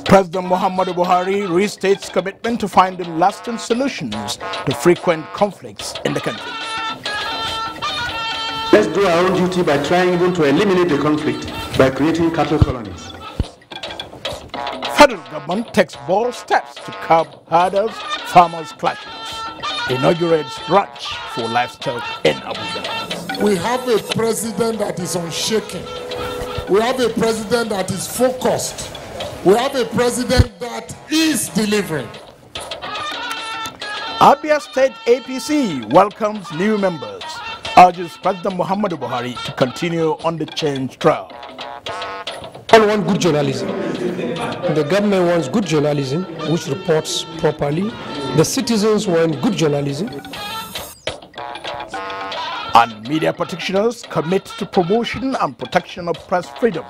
President Muhammadu Buhari restates commitment to finding lasting solutions to frequent conflicts in the country. Let's do our own duty by trying even to eliminate the conflict by creating cattle colonies. Federal government takes bold steps to curb herders, farmers clashes. Inaugurates ranch for livestock in Abuja. We have a president that is unshaken. We have a president that is focused. We have a president that is delivering. Abia State APC welcomes new members, urges President Muhammadu Buhari to continue on the change trail. All want good journalism. The government wants good journalism, which reports properly. The citizens want good journalism. And media practitioners commit to promotion and protection of press freedom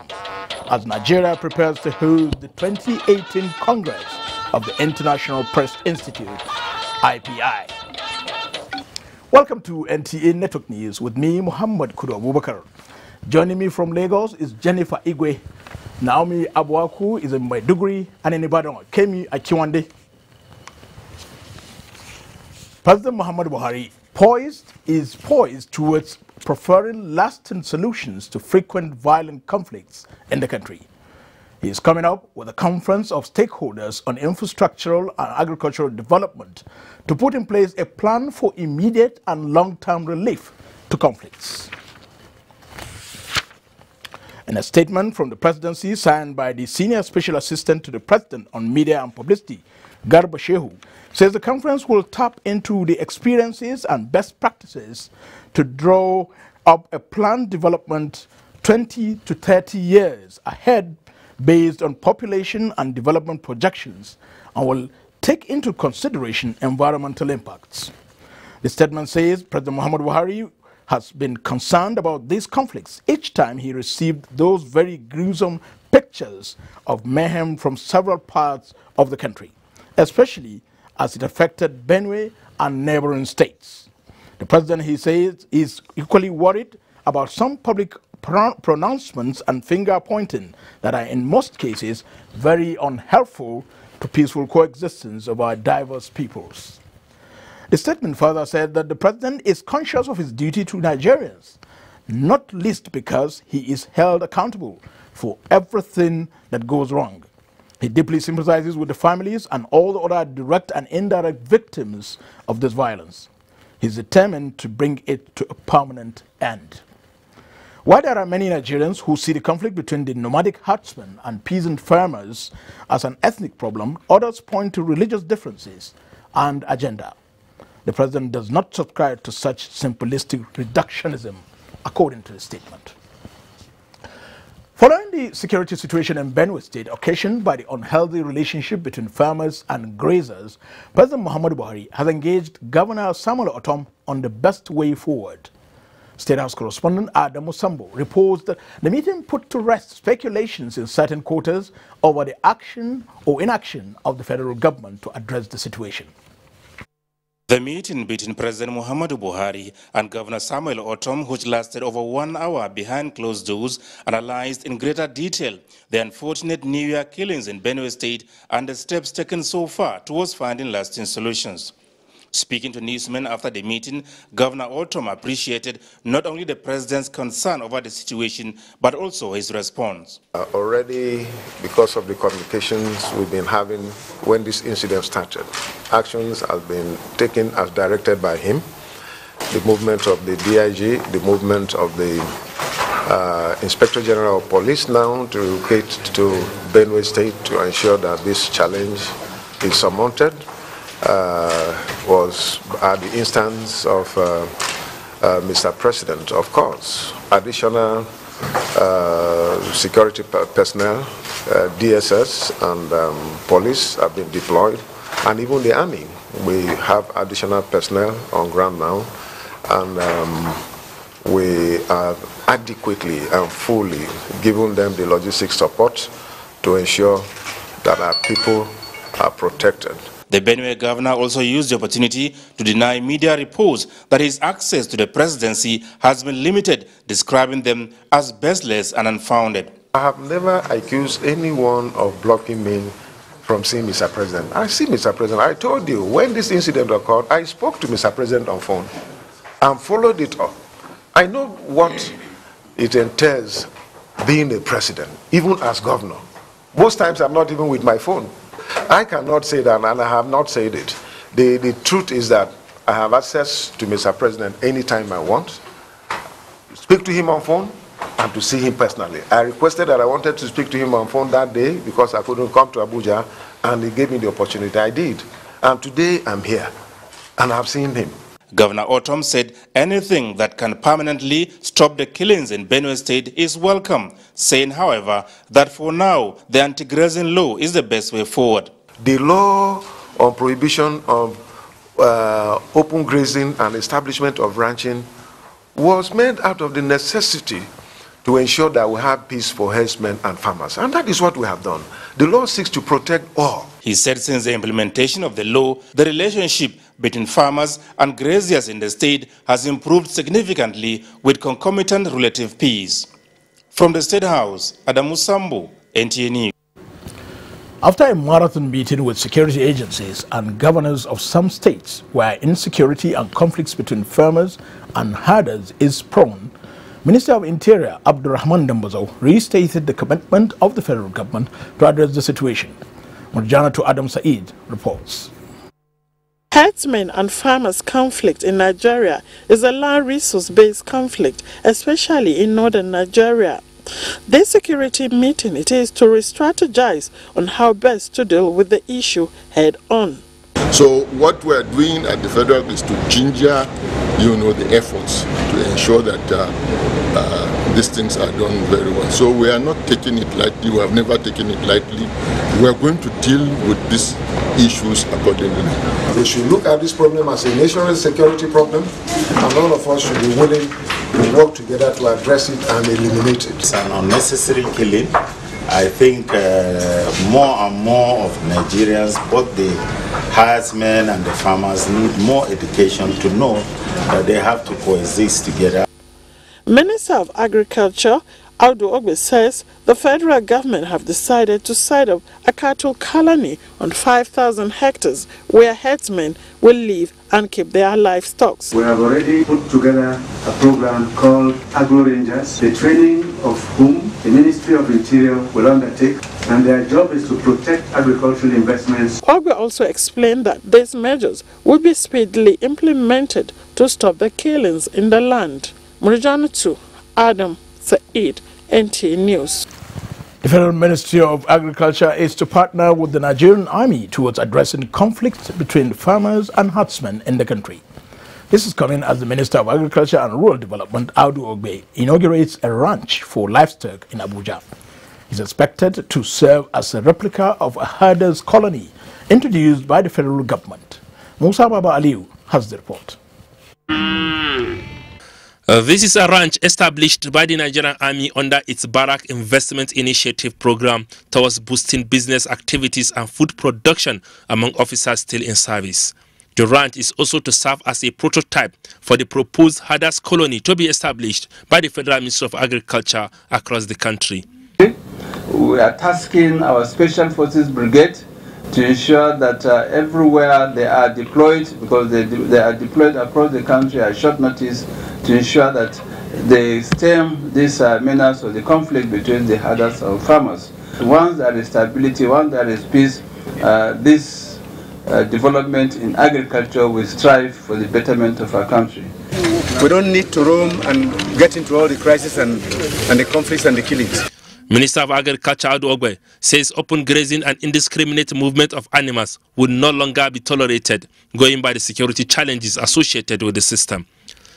as Nigeria prepares to host the 2018 Congress of the International Press Institute, IPI. Welcome to NTA Network News with me, Muhammad Kudu Abubakar. Joining me from Lagos is Jennifer Igwe. Naomi Abuaku is in Maiduguri, and in Ibadan, Kemi Akiwande. President Muhammadu Buhari is poised towards preferring lasting solutions to frequent violent conflicts in the country. He is coming up with a conference of stakeholders on infrastructural and agricultural development to put in place a plan for immediate and long-term relief to conflicts. In a statement from the presidency signed by the Senior Special Assistant to the President on Media and Publicity, Garba Shehu, says the conference will tap into the experiences and best practices to draw up a planned development 20 to 30 years ahead based on population and development projections and will take into consideration environmental impacts. The statement says President Muhammadu Buhari has been concerned about these conflicts each time he received those very gruesome pictures of mayhem from several parts of the country, especially as it affected Benue and neighboring states. The president, he says, is equally worried about some public pronouncements and finger-pointing that are in most cases very unhelpful to peaceful coexistence of our diverse peoples. The statement further said that the president is conscious of his duty to Nigerians, not least because he is held accountable for everything that goes wrong. He deeply sympathizes with the families and all the other direct and indirect victims of this violence. He is determined to bring it to a permanent end. While there are many Nigerians who see the conflict between the nomadic herdsmen and peasant farmers as an ethnic problem, others point to religious differences and agenda. The president does not subscribe to such simplistic reductionism, according to the statement. Following the security situation in Benue State occasioned by the unhealthy relationship between farmers and grazers, President Muhammadu Buhari has engaged Governor Samuel Otom on the best way forward. State House correspondent Adamu Sambo reports that the meeting put to rest speculations in certain quarters over the action or inaction of the federal government to address the situation. The meeting between President Muhammadu Buhari and Governor Samuel Otom, which lasted over 1 hour behind closed doors, analyzed in greater detail the unfortunate New Year killings in Benue State and the steps taken so far towards finding lasting solutions. Speaking to newsmen after the meeting, Governor Otom appreciated not only the president's concern over the situation, but also his response. Already, because of the communications we've been having when this incident started, actions have been taken as directed by him. The movement of the DIG, the movement of the Inspector General of Police now to relocate to Benue State to ensure that this challenge is surmounted. Was at the instance of Mr. President, of course. Additional security personnel, DSS and police have been deployed, and even the army. We have additional personnel on ground now, and we are adequately and fully giving them the logistic support to ensure that our people are protected. The Benue governor also used the opportunity to deny media reports that his access to the presidency has been limited, describing them as baseless and unfounded. I have never accused anyone of blocking me from seeing Mr. President. I see Mr. President. I told you, when this incident occurred, I spoke to Mr. President on phone and followed it up. I know what it entails being a president, even as governor. Most times I'm not even with my phone. I cannot say that, and I have not said it. The truth is that I have access to Mr. President anytime I want, speak to him on phone, and to see him personally. I requested that I wanted to speak to him on phone that day because I couldn't come to Abuja, and he gave me the opportunity. I did. And today I'm here, and I've seen him. Governor Autumn said anything that can permanently stop the killings in Benue State is welcome, saying, however, that for now, the anti-grazing law is the best way forward. The law on prohibition of open grazing and establishment of ranching was made out of the necessity to ensure that we have peace for herdsmen and farmers. And that is what we have done. The law seeks to protect all. He said since the implementation of the law, the relationship between farmers and graziers in the state has improved significantly with concomitant relative peace. From the State House, Adamu Sambu, NTA News. After a marathon meeting with security agencies and governors of some states where insecurity and conflicts between farmers and herders is prone, Minister of Interior Abdurrahman Dambazo restated the commitment of the federal government to address the situation. Murjana to Adam Saeed reports. Herdsmen and farmers' conflict in Nigeria is a land resource-based conflict, especially in northern Nigeria. This security meeting it is to re-strategize on how best to deal with the issue head-on. So what we are doing at the federal is to ginger, the efforts to ensure that these things are done very well. So we are not taking it lightly. We have never taken it lightly. We are going to deal with these issues accordingly. They should look at this problem as a national security problem, and all of us should be willing to work together to address it and eliminate it. It's an unnecessary killing. I think more and more of Nigerians, both the herdsmen and the farmers, need more education to know that they have to coexist together. Minister of Agriculture Audu Ogbe says the federal government have decided to set up a cattle colony on 5,000 hectares where herdsmen will live and keep their livestock. We have already put together a program called Agro Rangers, the training of whom the Ministry of Interior will undertake, and their job is to protect agricultural investments. Ogbe also explained that these measures will be speedily implemented to stop the killings in the land. Murjana to Adam Saeed, NTA News. The Federal Ministry of Agriculture is to partner with the Nigerian Army towards addressing conflicts between farmers and herdsmen in the country. This is coming as the Minister of Agriculture and Rural Development, Audu Ogbe, inaugurates a ranch for livestock in Abuja. He's expected to serve as a replica of a herders' colony introduced by the federal government. Musa Baba Aliu has the report. This is a ranch established by the Nigerian Army under its Barrack Investment Initiative program towards boosting business activities and food production among officers still in service. The ranch is also to serve as a prototype for the proposed herders colony to be established by the Federal Ministry of Agriculture across the country. We are tasking our Special Forces Brigade to ensure that everywhere they are deployed, because they are deployed across the country at short notice, to ensure that they stem this menace or the conflict between the herders and farmers. Once there is stability, once there is peace, this development in agriculture will strive for the betterment of our country. We don't need to roam and get into all the crises and the conflicts and the killings. Minister of Agriculture Audu Ogbe says open grazing and indiscriminate movement of animals will no longer be tolerated, going by the security challenges associated with the system.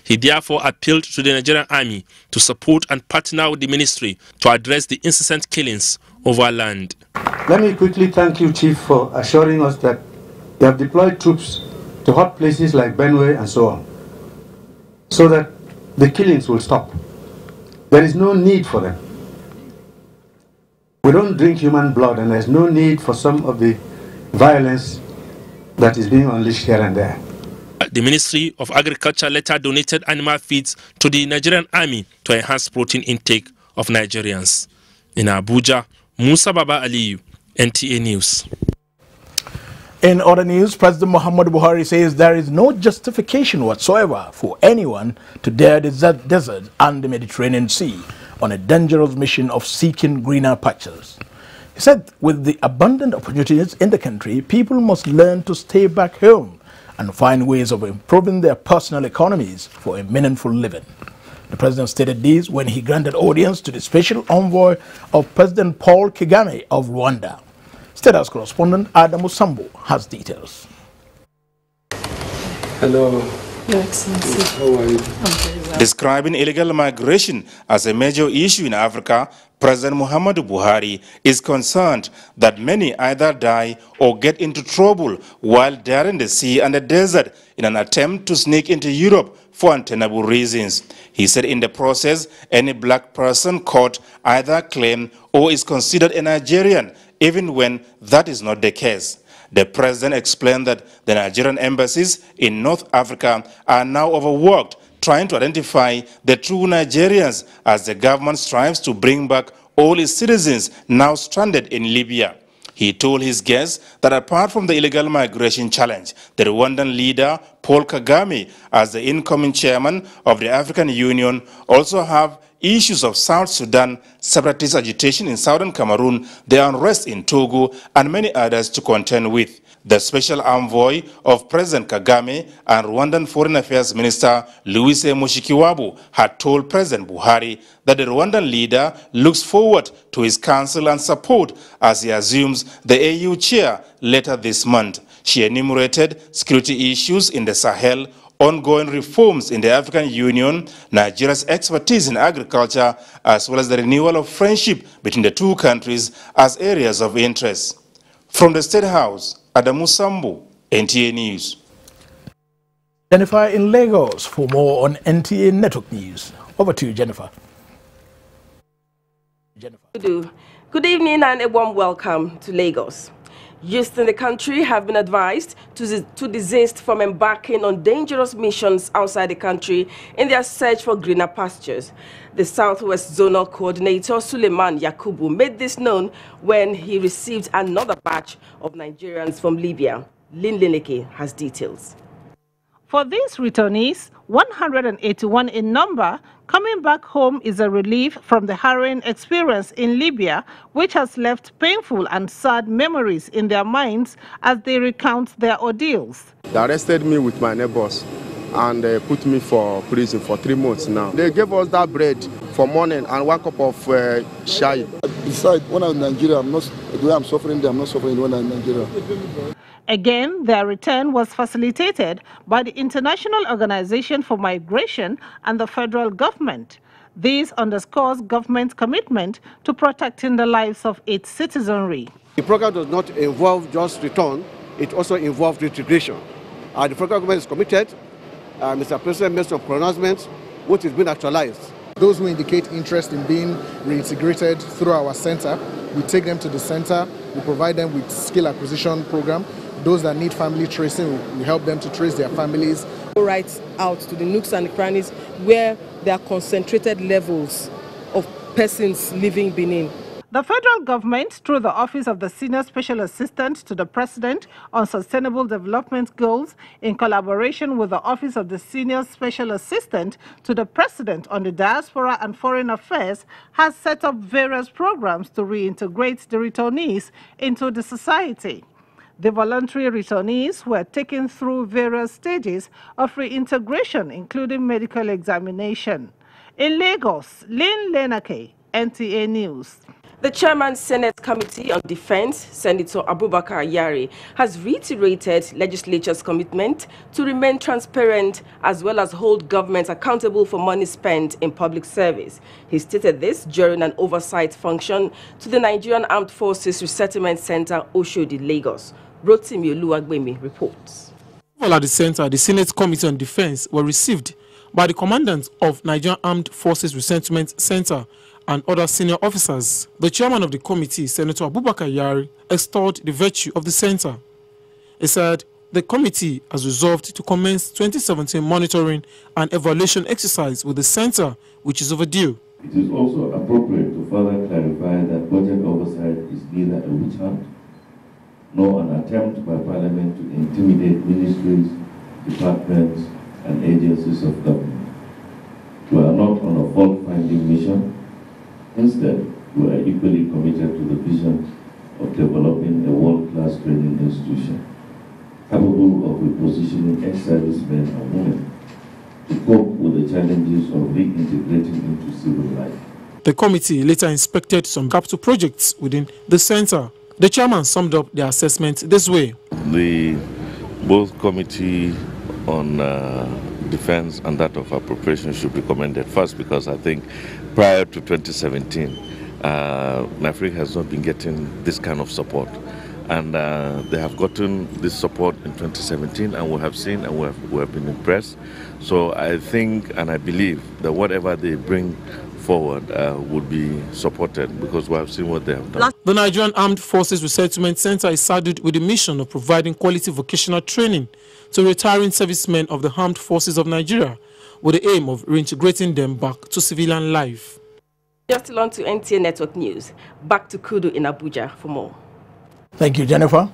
He therefore appealed to the Nigerian Army to support and partner with the ministry to address the incessant killings over land. Let me quickly thank you, Chief, for assuring us that you have deployed troops to hot places like Benue and so on, so that the killings will stop. There is no need for them. We don't drink human blood, and there's no need for some of the violence that is being unleashed here and there. The Ministry of Agriculture later donated animal feeds to the Nigerian Army to enhance protein intake of Nigerians. In Abuja, Musa Baba Aliyu, NTA News. In other news, President Muhammadu Buhari says there is no justification whatsoever for anyone to dare the desert and the Mediterranean Sea on a dangerous mission of seeking greener pastures. He said with the abundant opportunities in the country, people must learn to stay back home and find ways of improving their personal economies for a meaningful living. The president stated this when he granted audience to the special envoy of President Paul Kagame of Rwanda. State House correspondent Adamu Sambo has details. Hello. Your Excellency. How are you? Well. Describing illegal migration as a major issue in Africa, President Muhammadu Buhari is concerned that many either die or get into trouble while daring the sea and the desert in an attempt to sneak into Europe for untenable reasons. He said in the process, any black person caught either claimed or is considered a Nigerian, even when that is not the case. The president explained that the Nigerian embassies in North Africa are now overworked trying to identify the true Nigerians as the government strives to bring back all its citizens now stranded in Libya. He told his guests that apart from the illegal migration challenge, the Rwandan leader, Paul Kagame, as the incoming chairman of the African Union, also have issues of South Sudan, separatist agitation in southern Cameroon, the unrest in Togo, and many others to contend with. The special envoy of President Kagame and Rwandan Foreign Affairs Minister Louise Mushikiwabo had told President Buhari that the Rwandan leader looks forward to his counsel and support as he assumes the AU chair later this month. She enumerated security issues in the Sahel, ongoing reforms in the African Union, Nigeria's expertise in agriculture, as well as the renewal of friendship between the two countries as areas of interest. From the State House, Adamu Sambo, NTA News. Jennifer in Lagos for more on NTA Network News. Over to you, Jennifer. Good evening and a warm welcome to Lagos. Youth in the country have been advised to desist from embarking on dangerous missions outside the country in their search for greener pastures. The Southwest Zonal Coordinator Suleiman Yakubu made this known when he received another batch of Nigerians from Libya. Lynn Lineke has details. For these returnees, 181 in number, coming back home is a relief from the harrowing experience in Libya, which has left painful and sad memories in their minds as they recount their ordeals. They arrested me with my neighbors and put me for prison for 3 months now. They gave us that bread for morning and 1 cup of chai. Besides, when I'm in Nigeria, the way I'm suffering there, I'm not suffering when I'm in Nigeria. Again, their return was facilitated by the International Organization for Migration and the federal government. This underscores government's commitment to protecting the lives of its citizenry. The program does not involve just return, it also involves reintegration. The federal government is committed. Mr. President made some pronouncements, which is being actualized. Those who indicate interest in being reintegrated through our center, we take them to the center, we provide them with skill acquisition program. Those that need family tracing, we help them to trace their families. Go right out to the nooks and crannies where there are concentrated levels of persons living Benin. The federal government, through the Office of the Senior Special Assistant to the President on Sustainable Development Goals, in collaboration with the Office of the Senior Special Assistant to the President on the Diaspora and Foreign Affairs, has set up various programs to reintegrate the returnees into the society. The voluntary returnees were taken through various stages of reintegration, including medical examination. In Lagos, Lynn Lenake, NTA News. The Chairman Senate Committee on Defense, Senator Abubakar Yari, has reiterated legislature's commitment to remain transparent as well as hold government accountable for money spent in public service. He stated this during an oversight function to the Nigerian Armed Forces Resettlement Center, Oshodi, Lagos. Rotimi Oluwagbemi reports. At the center, the Senate Committee on Defense were received by the commandant of Nigerian Armed Forces Resettlement Center and other senior officers. The chairman of the committee, Senator Abubakar Yari, extolled the virtue of the center. He said the committee has resolved to commence 2017 monitoring and evaluation exercise with the center, which is overdue. It is also appropriate to further clarify that budget oversight is neither a witch hunt nor an attempt by Parliament to intimidate ministries, departments, and agencies of government. We are not on a fault-finding mission. Instead, we are equally committed to the vision of developing a world-class training institution capable of repositioning ex-servicemen and women to cope with the challenges of reintegrating into civil life. The committee later inspected some capital projects within the center. The chairman summed up their assessment this way. The both committee on defense and that of appropriation should be commended first, because I think prior to 2017, NAFRIC has not been getting this kind of support. And they have gotten this support in 2017, and we have seen and we have been impressed. So I think and I believe that whatever they bring forward would be supported, because we have seen what they have done. The Nigerian Armed Forces Resettlement Center is saddled with the mission of providing quality vocational training to retiring servicemen of the Armed Forces of Nigeria, with the aim of reintegrating them back to civilian life. Just on to NTA Network News. Back to Kudu in Abuja for more. Thank you, Jennifer.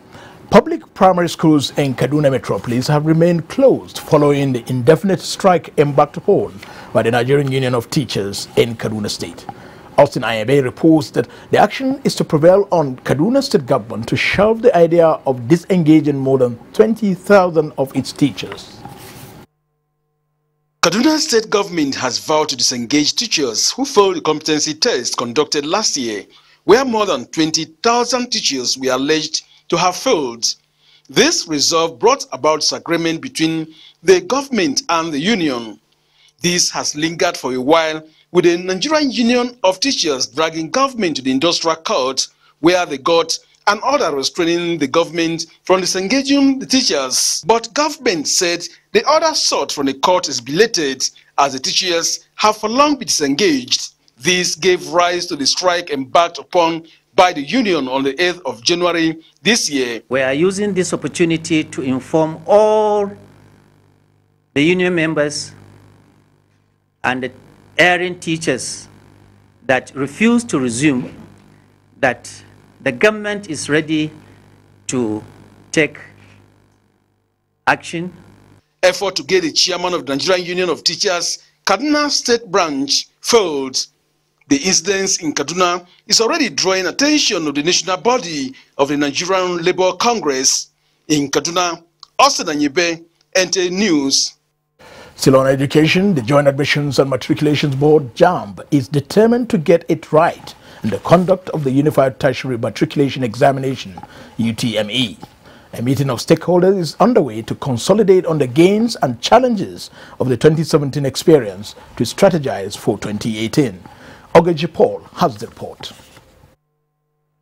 Public primary schools in Kaduna Metropolis have remained closed following the indefinite strike embarked upon by the Nigerian Union of Teachers in Kaduna State. Austin Ayebe reports that the action is to prevail on Kaduna State government to shelve the idea of disengaging more than 20,000 of its teachers. Kaduna State government has vowed to disengage teachers who failed the competency test conducted last year, where more than 20,000 teachers were alleged to have failed. This resolve brought about disagreement between the government and the union. This has lingered for a while, with the Nigerian Union of Teachers dragging government to the industrial court, where they got an order restraining the government from disengaging the teachers. But government said the order sought from the court is belated, as the teachers have for long been disengaged. This gave rise to the strike embarked upon by the union on the 8th of January this year. We are using this opportunity to inform all the union members and the erring teachers that refuse to resume that the government is ready to take action. Effort to get the chairman of the Nigerian Union of Teachers, Kaduna State Branch, failed. The incidents in Kaduna is already drawing attention of the national body of the Nigerian Labour Congress. In Kaduna, Austin Anyebe, NTA News. Still on education, the Joint Admissions and Matriculations Board, JAMB, is determined to get it right in the conduct of the Unified Tertiary Matriculation Examination, UTME. A meeting of stakeholders is underway to consolidate on the gains and challenges of the 2017 experience to strategize for 2018. Ogeji Paul has the report.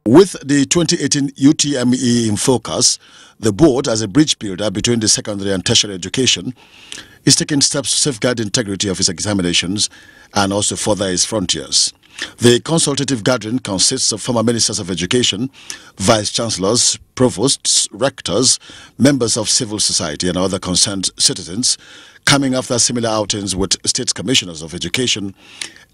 With the 2018 UTME in focus, the board, as a bridge builder between the secondary and tertiary education, is taking steps to safeguard the integrity of its examinations and also further its frontiers. The consultative gathering consists of former ministers of education, vice-chancellors, provosts, rectors, members of civil society and other concerned citizens, coming after similar outings with state commissioners of education,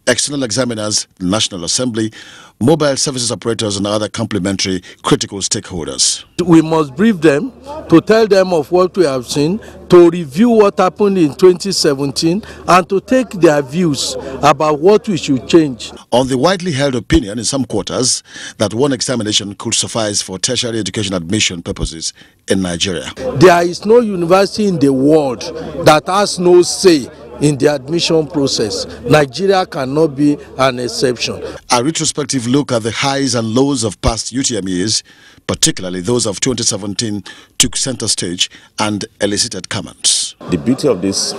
external examiners, National Assembly, mobile services operators and other complementary critical stakeholders. We must brief them to tell them of what we have seen, to review what happened in 2017 and to take their views about what we should change. On the widely held opinion in some quarters that one examination could suffice for tertiary education admission purposes in Nigeria. There is no university in the world that has no say in the admission process. Nigeria cannot be an exception. A retrospective look at the highs and lows of past UTMEs, particularly those of 2017, took center stage and elicited comments. The beauty of this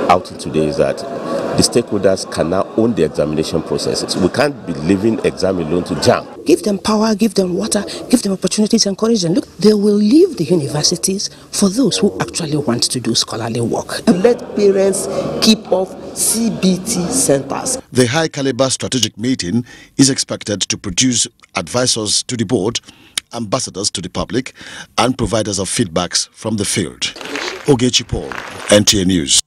outing today is that the stakeholders can now own the examination processes. We can't be leaving exam alone to jam. Give them power, give them water, give them opportunities, encourage them. Look, they will leave the universities for those who actually want to do scholarly work. And let parents keep off CBT centers. The high-caliber strategic meeting is expected to produce advisors to the board, ambassadors to the public, and providers of feedbacks from the field. Ogechi Paul, NTA News.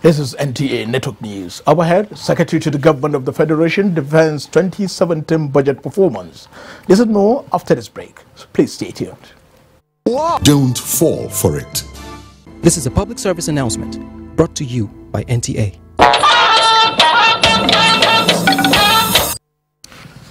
This is NTA Network News. Our head, Secretary to the Government of the Federation, defends 2017 budget performance. This is more after this break. So please stay tuned. Don't fall for it. This is a public service announcement brought to you by NTA.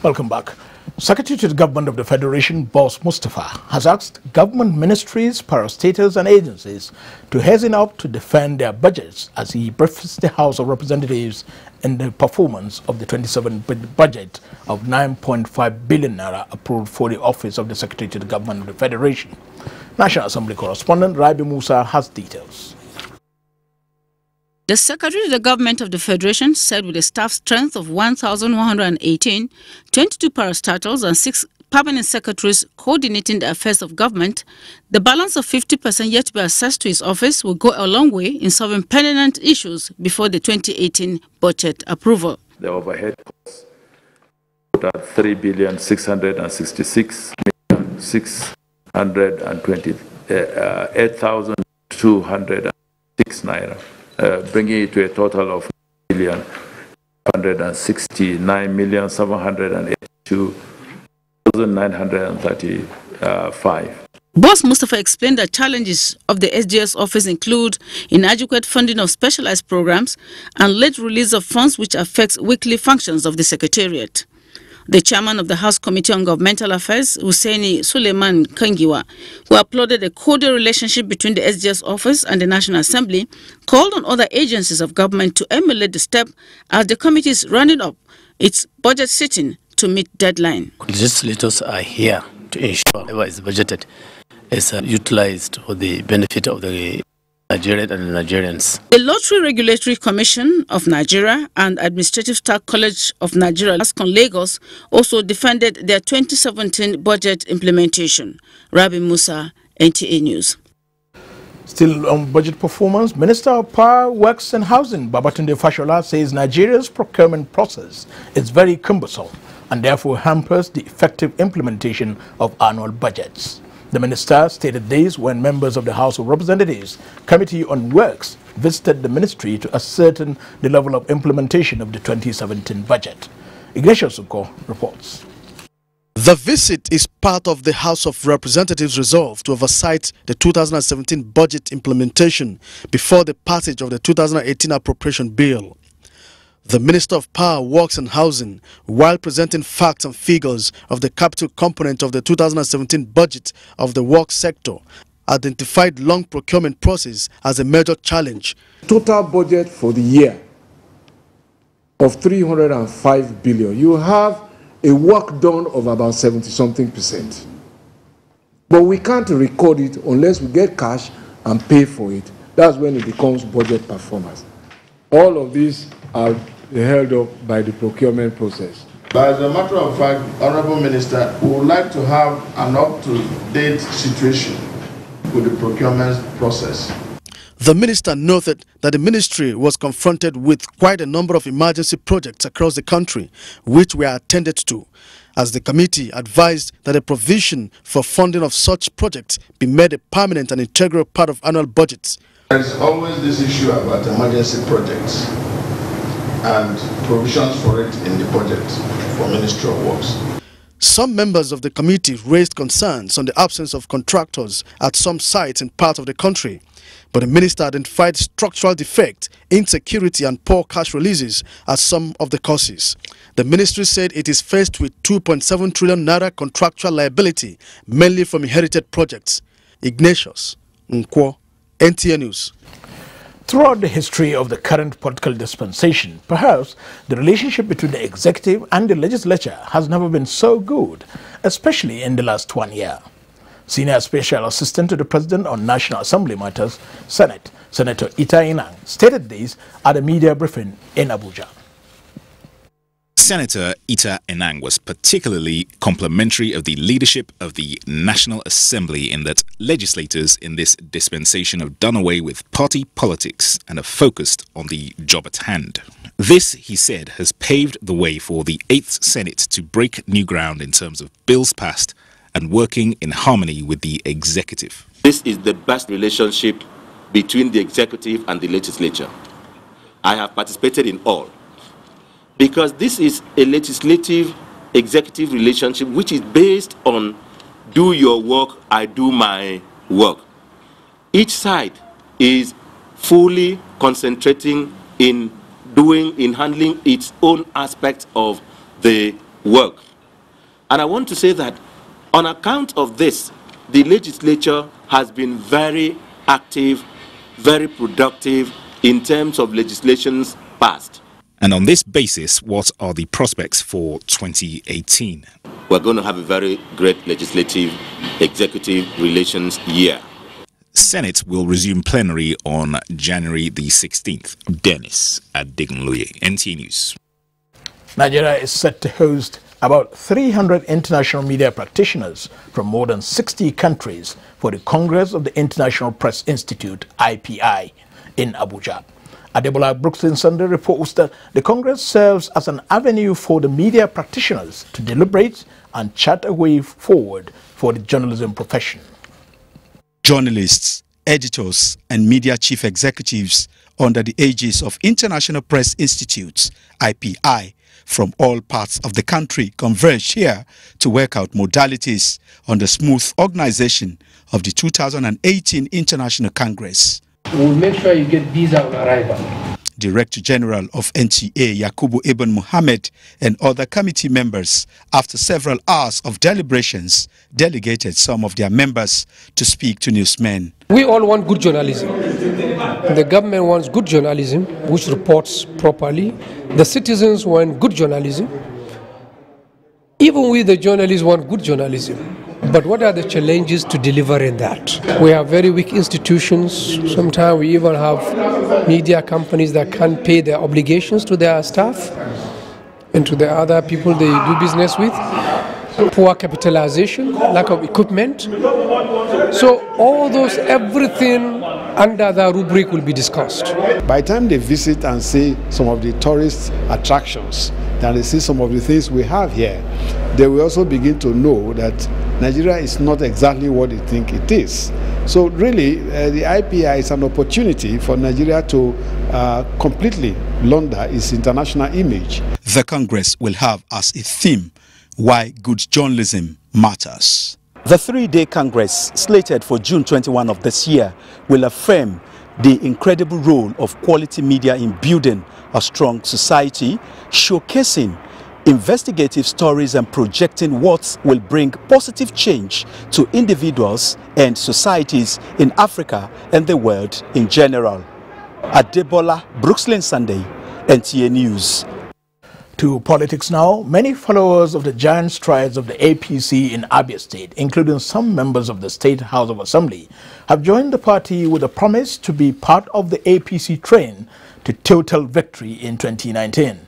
Welcome back. Secretary to the Government of the Federation, Boss Mustafa, has asked government ministries, parastatals and agencies to hasten up to defend their budgets as he briefs the House of Representatives in the performance of the 2017 budget of 9.5 billion naira approved for the office of the Secretary to the Government of the Federation. National Assembly correspondent Rabi Musa has details. The Secretary to the Government of the Federation said with a staff strength of 1,118, 22 parastatals and 6 permanent secretaries coordinating the affairs of government, the balance of 50% yet to be assessed to his office will go a long way in solving pertinent issues before the 2018 budget approval. The overhead costs at 3,666,628,206 naira. Bringing it to a total of 1,169,782,935. Boss Mustafa explained that challenges of the SGS office include inadequate funding of specialized programs and late release of funds which affects weekly functions of the Secretariat. The chairman of the House Committee on Governmental Affairs, Hussaini Suleiman Kangiwa, who applauded a cordial relationship between the SGS office and the National Assembly, called on other agencies of government to emulate the step as the committee is running up its budget sitting to meet deadline. Legislators are here to ensure whatever is budgeted is utilized for the benefit of the Nigerian and the Nigerians. The Lottery Regulatory Commission of Nigeria and Administrative Staff College of Nigeria, ASCON Lagos, also defended their 2017 budget implementation. Rabi Musa, NTA News. Still on budget performance, Minister of Power, Works and Housing, Babatunde Fashola, says Nigeria's procurement process is very cumbersome and therefore hampers the effective implementation of annual budgets. The minister stated this when members of the House of Representatives Committee on Works visited the ministry to ascertain the level of implementation of the 2017 budget. Ignatius Suko reports. The visit is part of the House of Representatives' resolve to oversight the 2017 budget implementation before the passage of the 2018 appropriation bill. The Minister of Power, Works and Housing, while presenting facts and figures of the capital component of the 2017 budget of the work sector, identified long procurement process as a major challenge. Total budget for the year of 305 billion. You have a work done of about 70-something%. But we can't record it unless we get cash and pay for it. That's when it becomes budget performance. All of these are held up by the procurement process. But as a matter of fact, Honorable Minister, we would like to have an up-to-date situation with the procurement process. The minister noted that the ministry was confronted with quite a number of emergency projects across the country, which were attended to, as the committee advised that a provision for funding of such projects be made a permanent and integral part of annual budgets. There is always this issue about emergency projects and provisions for it in the budget for Ministry of Works. Some members of the committee raised concerns on the absence of contractors at some sites in parts of the country, but the minister identified structural defect, insecurity and poor cash releases as some of the causes. The ministry said it is faced with 2.7 trillion naira contractual liability, mainly from inherited projects. Ignatius Nkwo, NTA News. Throughout the history of the current political dispensation, perhaps the relationship between the executive and the legislature has never been so good, especially in the last 1 year. Senior Special Assistant to the President on National Assembly Matters, Senator Ita Inang, stated this at a media briefing in Abuja. Senator Ita Enang was particularly complimentary of the leadership of the National Assembly in that legislators in this dispensation have done away with party politics and have focused on the job at hand. This, he said, has paved the way for the 8th Senate to break new ground in terms of bills passed and working in harmony with the executive. This is the best relationship between the executive and the legislature. I have participated in all, because this is a legislative-executive relationship which is based on do your work, I do my work. Each side is fully concentrating in handling its own aspect of the work. And I want to say that on account of this, the legislature has been very active, very productive in terms of legislations passed. And on this basis, what are the prospects for 2018? We're going to have a very great legislative, executive relations year. Senate will resume plenary on January the 16th. Dennis Adegunloye, NTA News. Nigeria is set to host about 300 international media practitioners from more than 60 countries for the Congress of the International Press Institute, IPI, in Abuja. Adebola Brooklyn Sunday reports that the Congress serves as an avenue for the media practitioners to deliberate and chart a way forward for the journalism profession. Journalists, editors, and media chief executives under the aegis of International Press Institutes, IPI, from all parts of the country converge here to work out modalities on the smooth organization of the 2018 International Congress. We'll make sure you get visa on arrival. Director General of NTA, Yakubu Ibn Muhammad, and other committee members, after several hours of deliberations, delegated some of their members to speak to newsmen. We all want good journalism. The government wants good journalism, which reports properly. The citizens want good journalism. Even we, the journalists, want good journalism. But what are the challenges to delivering that? We have very weak institutions. Sometimes we even have media companies that can't pay their obligations to their staff and to the other people they do business with. Poor capitalization, lack of equipment. So all those, everything under the rubric will be discussed. By the time they visit and see some of the tourist attractions, and they see some of the things we have here, they will also begin to know that Nigeria is not exactly what they think it is. So really, the IPI is an opportunity for Nigeria to completely launder its international image. The Congress will have as a theme, why good journalism matters. The three-day Congress, slated for June 21 of this year, will affirm the incredible role of quality media in building a strong society, showcasing investigative stories and projecting what will bring positive change to individuals and societies in Africa and the world in general. Adebola Brooklyn Sunday, NTA News. To politics now, many followers of the giant strides of the APC in Abia State, including some members of the State House of Assembly, have joined the party with a promise to be part of the APC train to total victory in 2019.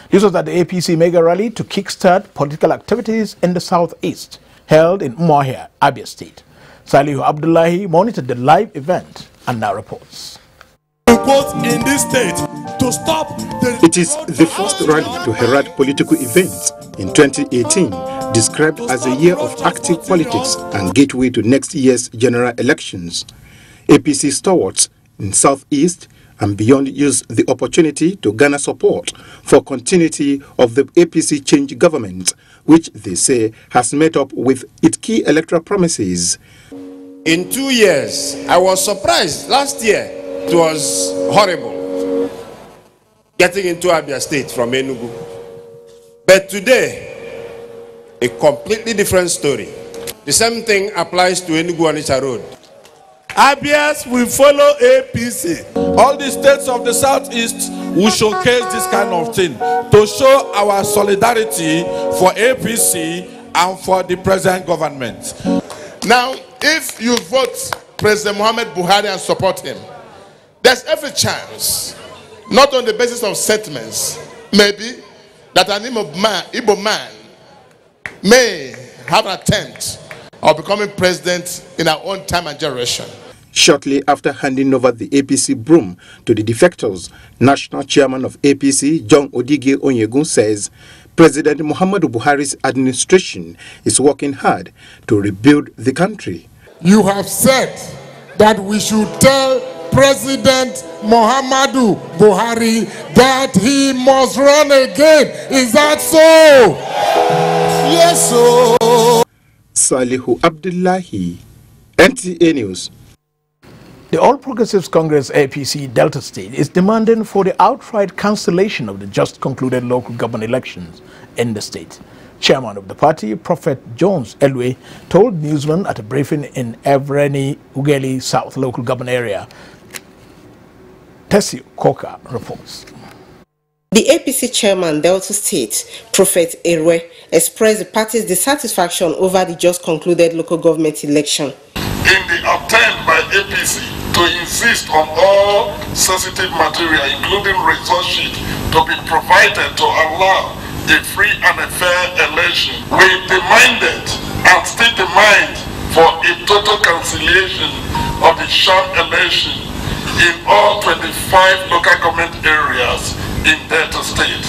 This was at the APC mega rally to kickstart political activities in the southeast, held in Umuahia, Abia State. Salihu Abdullahi monitored the live event and now reports. In this state to stop It is the first rally to herald political events in 2018, described as a year of active politics and gateway to next year's general elections. APC stalwarts in Southeast and beyond use the opportunity to garner support for continuity of the APC change government, which they say has met up with its key electoral promises. In 2 years, I was surprised. Last year, it was horrible getting into Abia State from Enugu. But today, a completely different story. The same thing applies to Enugu and Onitsha Road. Abias will follow APC. All the states of the southeast will showcase this kind of thing to show our solidarity for APC and for the present government. Now, if you vote President Muhammad Buhari and support him, there's every chance, not on the basis of sentiments, maybe, that an Igbo man may have an attempt of becoming president in our own time and generation. Shortly after handing over the APC broom to the defectors, National Chairman of APC, John Odige Onyegun, says President Muhammadu Buhari's administration is working hard to rebuild the country. You have said that we should tell President Muhammadu Buhari that he must run again. Is that so? Yes, sir. Salihu Abdullahi, NTA News. The All Progressives Congress APC Delta State is demanding for the outright cancellation of the just concluded local government elections in the state. Chairman of the party, Prophet Jones Elwe, told newsmen at a briefing in Evreni Ugeli South local government area. Tessie Koka reports. The APC chairman, Delta State, Prophet Erwe, expressed the party's dissatisfaction over the just concluded local government election. In the attempt by APC to insist on all sensitive material, including resource sheet, to be provided to allow a free and a fair election, we demanded and still demand for a total cancellation of the sham election in all 25 local government areas in Delta State.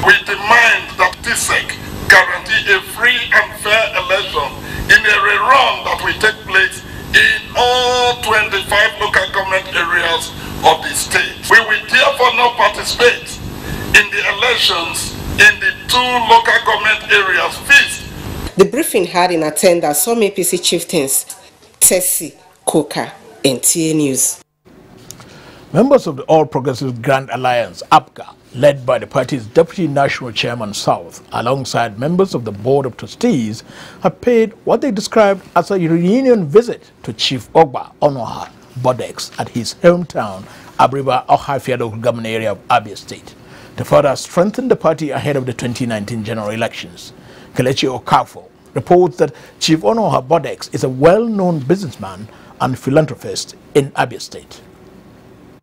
We demand that TSEC guarantee a free and fair election in a rerun that will take place in all 25 local government areas of the state. We will therefore not participate in the elections in the 2 local government areas feast. The briefing had in attendance some APC chieftains, Tessie Koka, NTA News. Members of the All Progressives Grand Alliance, APGA, led by the party's Deputy National Chairman South, alongside members of the Board of Trustees, have paid what they described as a reunion visit to Chief Ogba Onoha Bodex at his hometown, Abriba Ohafia local government area of Abia State, to further strengthen the party ahead of the 2019 general elections. Kelechi Okafo reports that Chief Onoha Bodex is a well-known businessman and philanthropist in Abia State.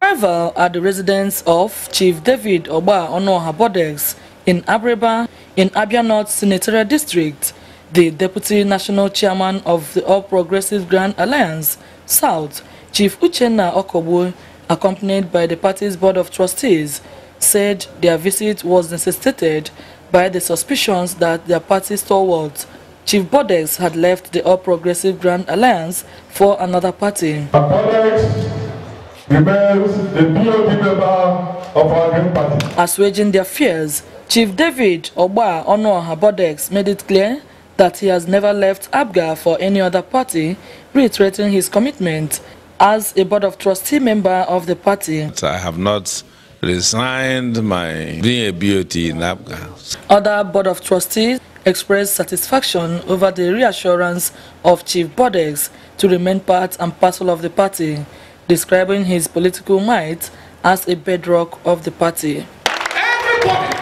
Arrival at the residence of Chief David Ogba Onoha Bodex in Abriba, in Abia North Senatorial District, the Deputy National Chairman of the All Progressives Grand Alliance, South, Chief Uchenna Okobo, accompanied by the party's Board of Trustees, said their visit was necessitated by the suspicions that their party stalwart, Chief Bodex, had left the All Progressive Grand Alliance for another party. Remains the BOD member of our Green Party. Assuaging their fears, Chief David Ogba Onoha Bodex made it clear that he has never left APGA for any other party, reiterating his commitment as a Board of Trustee member of the party. I have not resigned my being a BOT in APGA. Other Board of Trustees expressed satisfaction over the reassurance of Chief Bodex to remain part and parcel of the party, describing his political might as a bedrock of the party. Everybody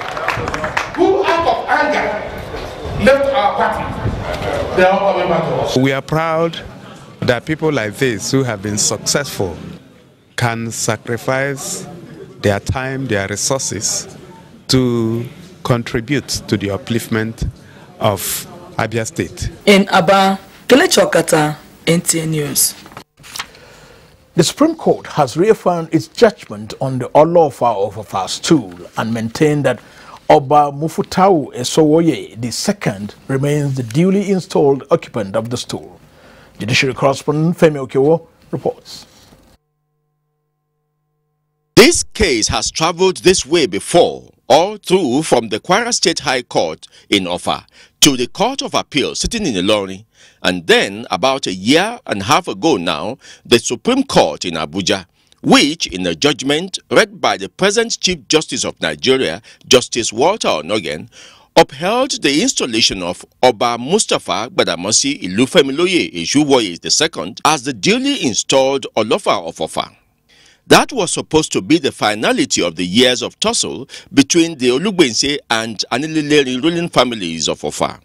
who out of anger left our party, they are all member to us. We are proud that people like this who have been successful can sacrifice their time, their resources to contribute to the upliftment of Abia State. In Aba, Kelechi Okata, NTA News. The Supreme Court has reaffirmed its judgment on the Olofa of Ofa's stool and maintained that Oba Mufutau Esowoye II remains the duly installed occupant of the stool. Judiciary correspondent Femi Okewo reports. This case has traveled this way before, all through from the Kwara State High Court in Ofa to the Court of Appeal sitting in Ilorin, and then about a year and a half ago now, the Supreme Court in Abuja, which in a judgment read by the present Chief Justice of Nigeria, Justice Walter Onogen, upheld the installation of Oba Mustapha Gbadamosi Ilufemiloye Ejuwoye II as the duly installed Olofa of Ofa. That was supposed to be the finality of the years of tussle between the Olugbense and Anililere ruling families of Ofa.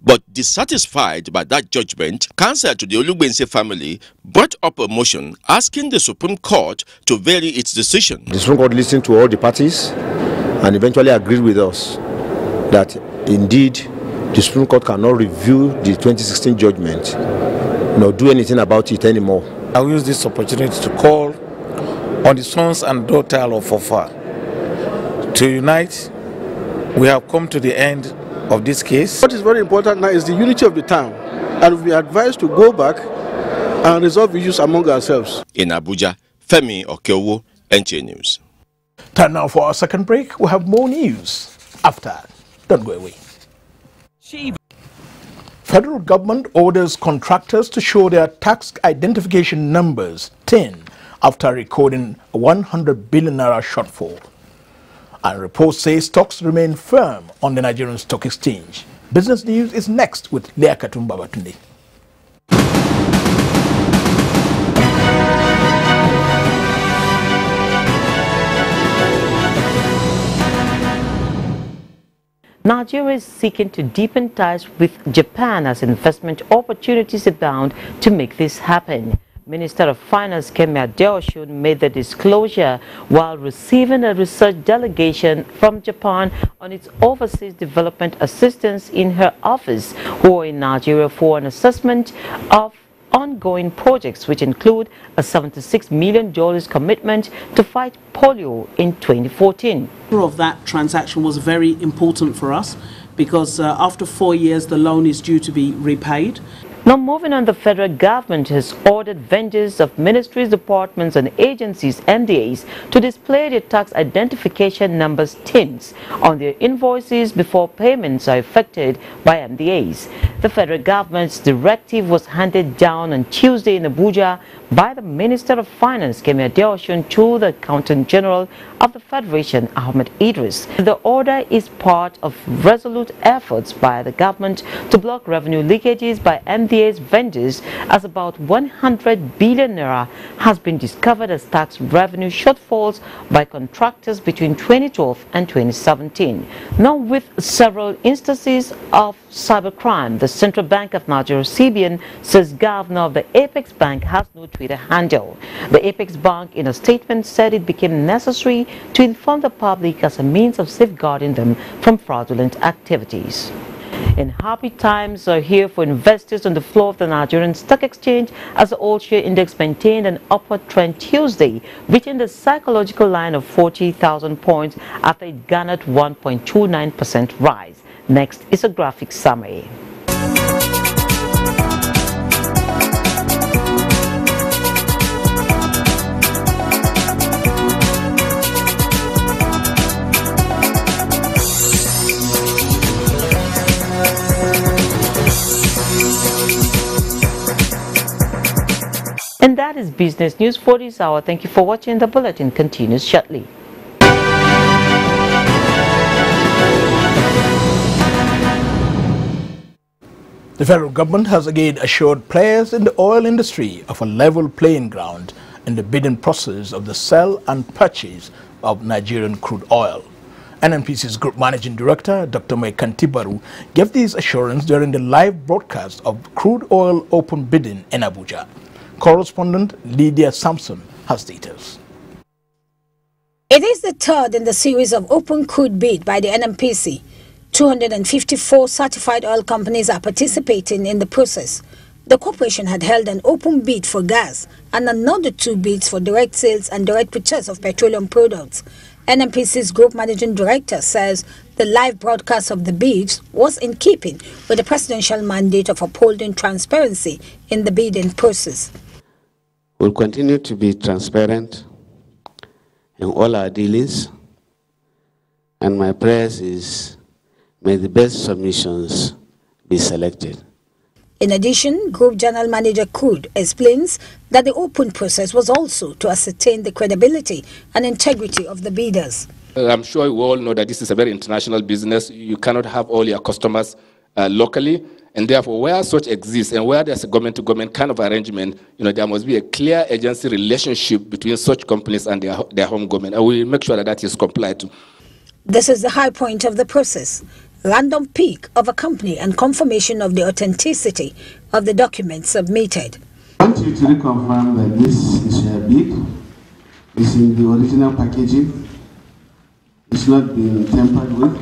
But dissatisfied by that judgment, counsel to the Olugbense family brought up a motion asking the Supreme Court to vary its decision. The Supreme Court listened to all the parties and eventually agreed with us that indeed the Supreme Court cannot review the 2016 judgment nor do anything about it anymore. I will use this opportunity to call on the sons and daughters of Ofa to unite. We have come to the end of this case. What is very important now is the unity of the town, and we are advised to go back and resolve issues among ourselves. In Abuja, Femi Okewo, NTA News. Time now for our second break. We have more news after. Don't go away. Federal government orders contractors to show their tax identification numbers TIN after recording a 100 billion naira shortfall. And reports say stocks remain firm on the Nigerian Stock Exchange. Business News is next with Lea Katumba Batunde. Nigeria is seeking to deepen ties with Japan as investment opportunities abound to make this happen. Minister of Finance Kemi Adeosun made the disclosure while receiving a research delegation from Japan on its overseas development assistance in her office, who are in Nigeria for an assessment of ongoing projects, which include a $76 million commitment to fight polio in 2014. Of that transaction was very important for us because after 4 years the loan is due to be repaid. Now moving on, the federal government has ordered vendors of ministries, departments and agencies, MDAs, to display their tax identification numbers TINs on their invoices before payments are effected by MDAs. The federal government's directive was handed down on Tuesday in Abuja by the Minister of Finance, Kemi Adeosun, to the Accountant General of the Federation, Ahmed Idris. The order is part of resolute efforts by the government to block revenue leakages by MDA's vendors, as about 100 billion naira has been discovered as tax revenue shortfalls by contractors between 2012 and 2017. Now, with several instances of cybercrime, the Central Bank of Nigeria, CBN, says governor of the Apex Bank has no Twitter handle. The Apex Bank, in a statement, said it became necessary to inform the public as a means of safeguarding them from fraudulent activities. And happy times are here for investors on the floor of the Nigerian Stock Exchange, as the all-share index maintained an upward trend Tuesday, reaching the psychological line of 40,000 points after it garnered 1.29% rise. Next is a graphic summary. And that is business news for this hour. Thank you for watching. The bulletin continues shortly. The federal government has again assured players in the oil industry of a level playing ground in the bidding process of the sale and purchase of Nigerian crude oil. NNPC's Group Managing Director, Dr. Maikanti Baru, gave these assurance during the live broadcast of crude oil open bidding in Abuja. Correspondent Lydia Sampson has details. It is the third in the series of open crude bid by the NNPC. 254 certified oil companies are participating in the process. The corporation had held an open bid for gas and another 2 bids for direct sales and direct purchase of petroleum products. NNPC's Group Managing Director says the live broadcast of the bids was in keeping with the presidential mandate of upholding transparency in the bidding process. We'll continue to be transparent in all our dealings, and my prayer is may the best submissions be selected. In addition, Group General Manager Crude explains that the open process was also to ascertain the credibility and integrity of the bidders. I'm sure you all know that this is a very international business. You cannot have all your customers locally, and therefore where such exists and where there's a government-to-government kind of arrangement, there must be a clear agency relationship between such companies and their home government, and we'll make sure that that is complied to. This is the high point of the process. Random pick of a company and confirmation of the authenticity of the documents submitted. I want you to reconfirm that this is your bid. It's in the original packaging. It's not been tampered with.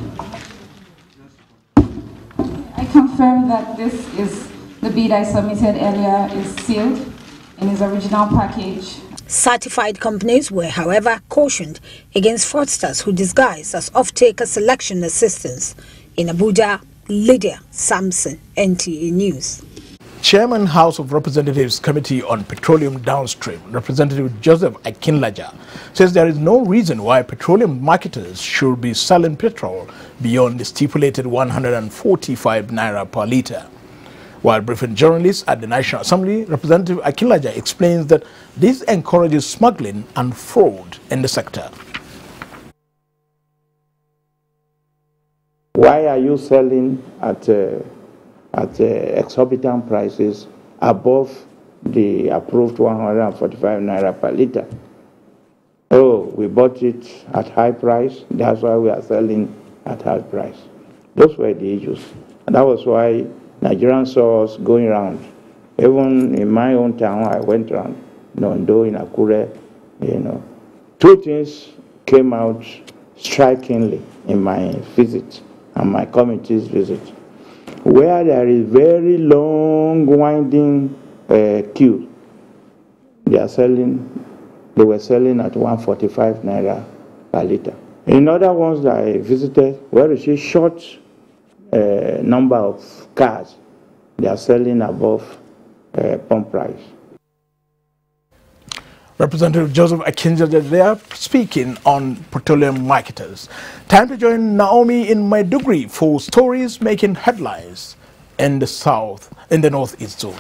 I confirm that this is the bid I submitted earlier is sealed in its original package. Certified companies were, however, cautioned against fraudsters who disguise as off-taker selection assistants. In Abuja, Lydia Sampson, NTA News. Chairman House of Representatives Committee on Petroleum Downstream, Representative Joseph Akinlaja, says there is no reason why petroleum marketers should be selling petrol beyond the stipulated 145 naira per litre. While briefing journalists at the National Assembly, Representative Akilaja explains that this encourages smuggling and fraud in the sector. Why are you selling at exorbitant prices above the approved 145 naira per liter? Oh, we bought it at high price, that's why we are selling at high price. Those were the issues. And that was why Nigerians saw us going around. Even in my own town, I went around, Nondo, in Akure, Two things came out strikingly in my visit and my committee's visit. Where there is very long, winding queue, they were selling at 145 naira per liter. In other ones that I visited, where you see short number of cars, they are selling above pump price. Representative Joseph Akinja there speaking on petroleum marketers. Time to join Naomi in Maiduguri for stories making headlines in the northeast zone.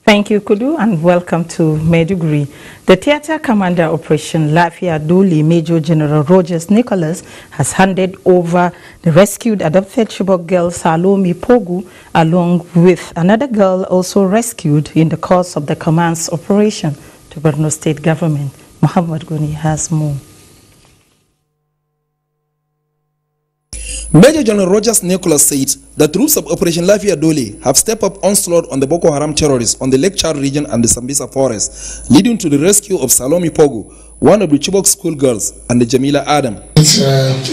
Thank you, Kudu, and welcome to Maiduguri. The theater commander Operation Lafia Duli, Major General Rogers Nicholas, has handed over the rescued adopted Chibok girl Salomi Pogu, along with another girl also rescued in the course of the command's operation, to Borno State government. Muhammad Goni has more. Major General Rogers Nicholas said the troops of Operation Lafia Dole have stepped up onslaught on the Boko Haram terrorists on the Lake Chad region and the Sambisa forest, leading to the rescue of Salomi Pogu, one of the Chibok schoolgirls, and the Jamila Adam. It's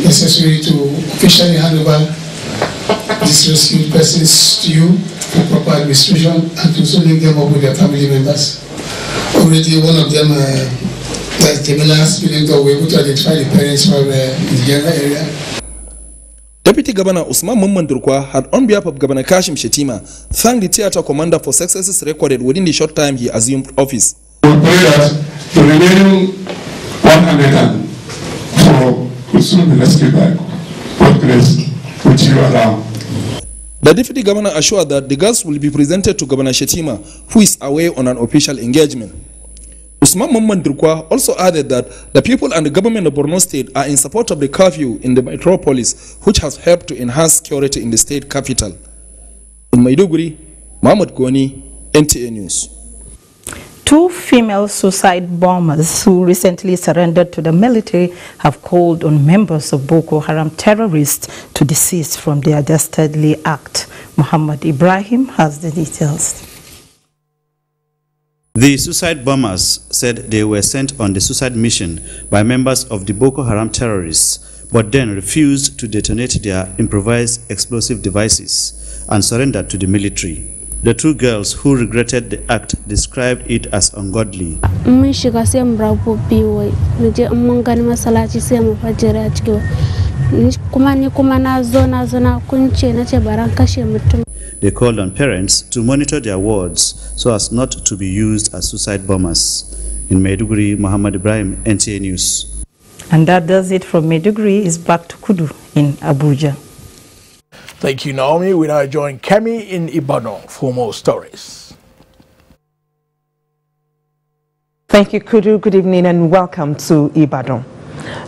necessary to officially hand over these rescued persons to you for proper administration and to also link them up with their family members. Already one of them, that's Jamila's student, were able to identify the parents from the general area. Deputy Governor Usman Mummandurkwa had, on behalf of Governor Kashim Shetima, thanked the theater commander for successes recorded within the short time he assumed office. We pray that the remaining 104 will soon be rescued by God grace with you around. The Deputy Governor assured that the girls will be presented to Governor Shetima, who is away on an official engagement. Usman Mummandurkwa also added that the people and the government of Borno State are in support of the curfew in the metropolis, which has helped to enhance security in the state capital. In Maiduguri, Muhammad Goni, NTA News. Two female suicide bombers who recently surrendered to the military have called on members of Boko Haram terrorists to desist from their dastardly act. Muhammad Ibrahim has the details. The suicide bombers said they were sent on the suicide mission by members of the Boko Haram terrorists, but then refused to detonate their improvised explosive devices and surrendered to the military. The two girls who regretted the act described it as ungodly. They called on parents to monitor their words so as not to be used as suicide bombers. In Maiduguri, Muhammad Ibrahim, NTA News. And that does it from Maiduguri. Is back to Kudu in Abuja. Thank you, Naomi. We now join Kemi in Ibadan for more stories. Thank you, Kudu. Good evening and welcome to Ibadan.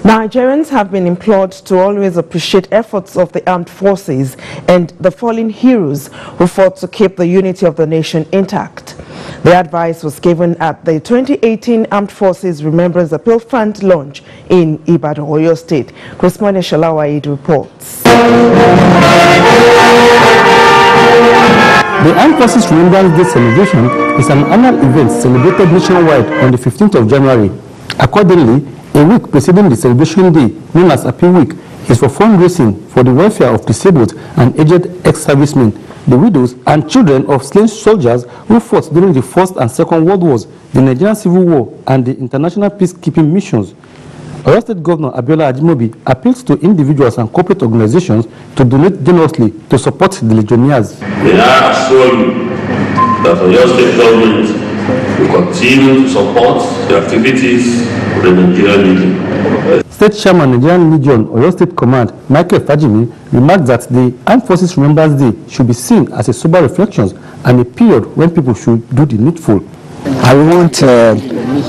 Nigerians have been implored to always appreciate efforts of the armed forces and the fallen heroes who fought to keep the unity of the nation intact. The advice was given at the 2018 Armed Forces Remembrance Appeal Fund launch in Ibadan, Oyo State. Correspondent Shalawaid reports. The Armed Forces Remembrance Day celebration is an annual event celebrated nationwide on the 15th of January. Accordingly, a week preceding the celebration day, known as Appeal Week, is for fundraising for the welfare of disabled and aged ex-servicemen, the widows and children of slain soldiers who fought during the First and Second World Wars, the Nigerian Civil War, and the international peacekeeping missions. Oyo State Governor Abiola Ajimobi appeals to individuals and corporate organizations to donate generously to support the legionnaires. May I assure you that Oyo State Government We continue to support the activities of the Nigerian Legion. State Chairman Nigerian Legion Oyo State Command Michael Fajimi remarked that the Armed Forces Remembrance Day should be seen as a sober reflection and a period when people should do the needful. I want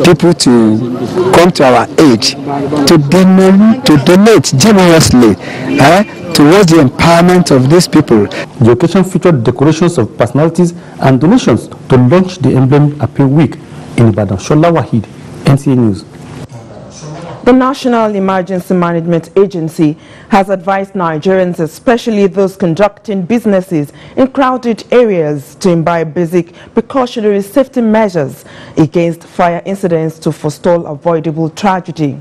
people to come to our aid, to donate generously towards the empowerment of these people. The occasion featured decorations of personalities and donations to launch the Emblem Appeal Week in Ibadan. Shola Wahid, NTA News. The National Emergency Management Agency has advised Nigerians, especially those conducting businesses in crowded areas, to imbibe basic precautionary safety measures against fire incidents to forestall avoidable tragedy.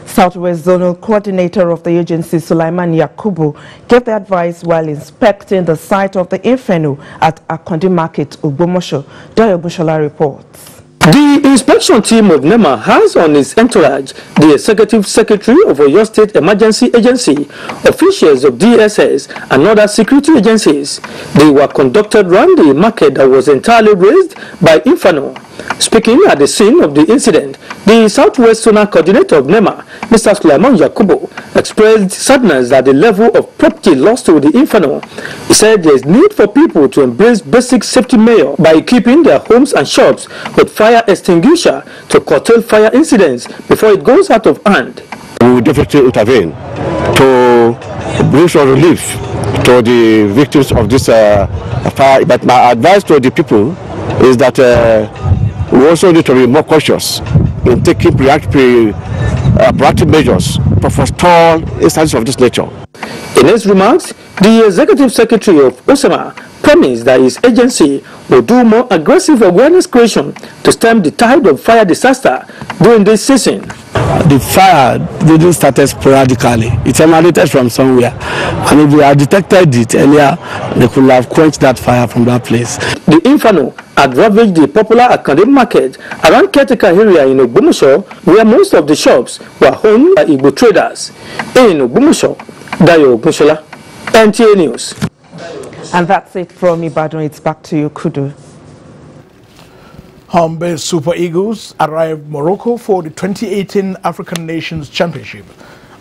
Southwest Zonal Coordinator of the agency, Sulaiman Yakubu, gave the advice while inspecting the site of the inferno at Akondi Market, Ogbomoso. Doyo Bushola reports. The inspection team of NEMA has on its entourage the Executive Secretary of Oyo State Emergency Agency, officials of DSS and other security agencies. They were conducted around the market that was entirely razed by inferno. Speaking at the scene of the incident, the Southwest Zonal Coordinator of NEMA, Mr. Sulaiman Yakubu, expressed sadness at the level of property lost to the inferno. He said there is need for people to embrace basic safety measures by equipping their homes and shops with fire extinguisher to curtail fire incidents before it goes out of hand. We will definitely intervene to bring some relief to the victims of this fire. But my advice to the people is that we also need to be more cautious in taking proactive measures to forestall instances of this nature. In his remarks, the Executive Secretary of OSEMA promised that his agency will do more aggressive awareness creation to stem the tide of fire disaster during this season. The fire didn't start sporadically. It emanated from somewhere. And if we had detected it earlier, they could have quenched that fire from that place. The inferno had ravaged the popular Akande Market around Caretaker area in Ogbomoso, where most of the shops were owned by Igbo traders. In Ogbomoso, Dayo Ogbomosola, NTA News. And that's it from Ibadan. It's back to you, Kudu. Home Super Eagles arrived Morocco for the 2018 African Nations Championship,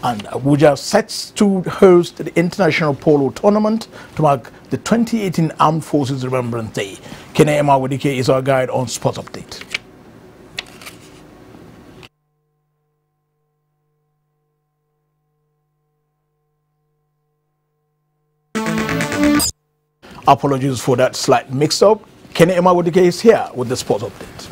and Abuja sets to host the International Polo Tournament to mark the 2018 Armed Forces Remembrance Day. Kene Emma Wadike is our guide on Sports Update. Apologies for that slight mix-up. Kenny Emma Wadike is here with the Sports Update.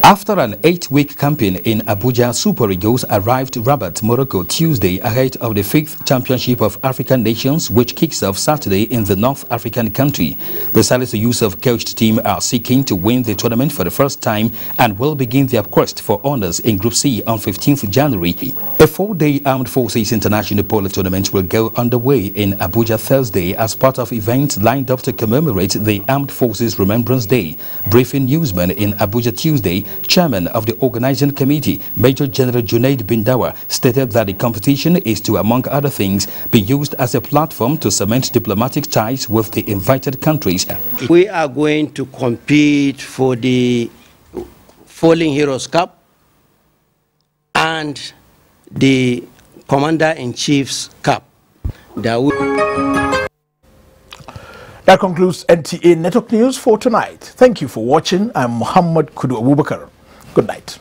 After an 8-week campaign in Abuja, Super Eagles arrived Rabat, Morocco Tuesday ahead of the 5th Championship of African Nations, which kicks off Saturday in the North African country. The Salisu Yusuf coached team are seeking to win the tournament for the first time and will begin their quest for honours in Group C on 15th January. A 4-day Armed Forces International Polo Tournament will go underway in Abuja Thursday as part of events lined up to commemorate the Armed Forces Remembrance Day. Briefing newsmen in Abuja Tuesday, Chairman of the organizing committee, Major General Junaid Bindawa, stated that the competition is to, among other things, be used as a platform to cement diplomatic ties with the invited countries. We are going to compete for the Fallen Heroes Cup and the Commander-in-Chief's Cup. That concludes NTA Network News for tonight. Thank you for watching. I'm Muhammad Kudu Abubakar. Good night.